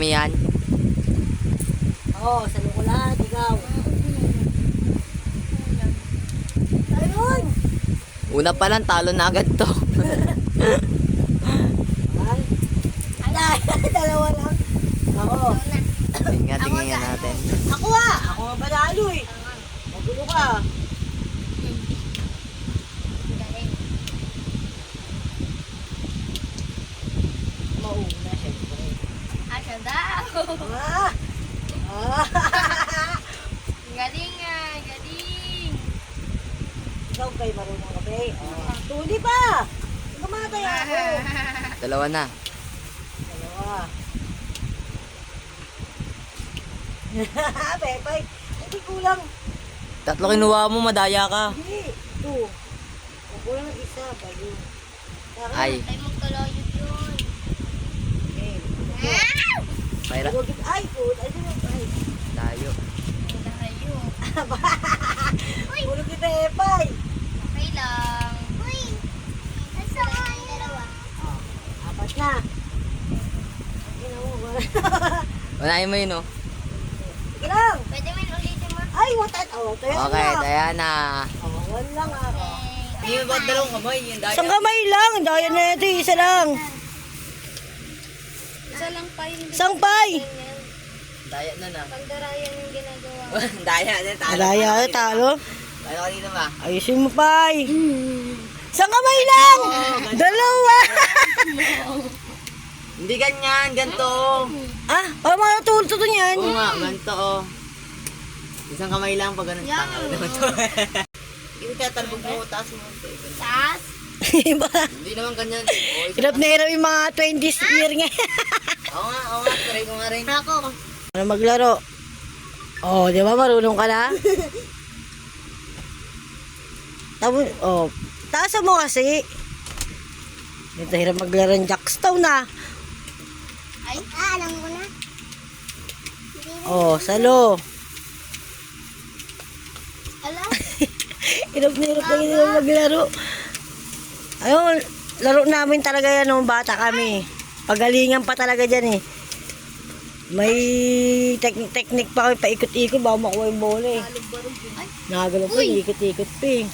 kami yan. Oo, sa ko lahat, ikaw. Ayun! Una pa lang, talo na agad to. Ay, dalawa lang. Ako. Tingnan nga natin. Ako nga panalo eh. Magulo ka. Mauna, syempre. Asa daw. Ah! Ah! Galing nga, galing. Ikaw kay marunong ka ba eh? Tuli pa! Kumatay ako. Dalawa na. Dalawa. Bebay, hindi kulang. Tatlo kinuha mo, madaya ka. Hindi. Two. Kung kulang ng isa, bayo. Ay, Ay, magkaloyod yun. Okay. mayra. Ay, food. Ay, ay. Tayo. Layo. Bulog ni Bebay. Okay lang. Uy! Asa nga yung dalawa? Apat na. Ginawa. Unahin mo yun, oh. Sige lang. Pwede mo yun ulitin mo? Ay, watat. Oh, tayo Okay, na. Diana. Oh, one lang ako. Hindi mo ba dalawang kamay? Yung daya. Isang kamay lang. Daya na ito. Isa lang. Isa lang pa yung Isang pay. Daya na na. pagdarayan yung ginagawa. Daya na, talo. Daya na, talo. Talo kanina ba? Ayusin mo, pay. Isang kamay lang. Dalawa. Hindi ganyan, ganito. Ah, para makatulto to niyan. Oo nga, ganito, oh. Isang kamay lang pag ganun. Yan. Tanga naman to. Yung tatalbog mo, taas mo. Taas. Diba? Hindi naman ganyan. Oh, Hirap na hirap yung mga 20s year nga. Oo nga, try ko nga rin. Ako. Ano maglaro? Oh, di ba marunong ka na? Tapos, oh, taasan mo kasi. Ito hirap maglaro ng jackstone na. Ay, alam ko na. Oh, salo. Ala? Hirap na hirap maglaro. Ayun, laro namin talaga yan nung bata kami. Pagalingan pa talaga dyan eh. May technique pa kami, paikot-ikot, baka makuha yung bola eh. Nagalaw pa, ikot-ikot pa eh.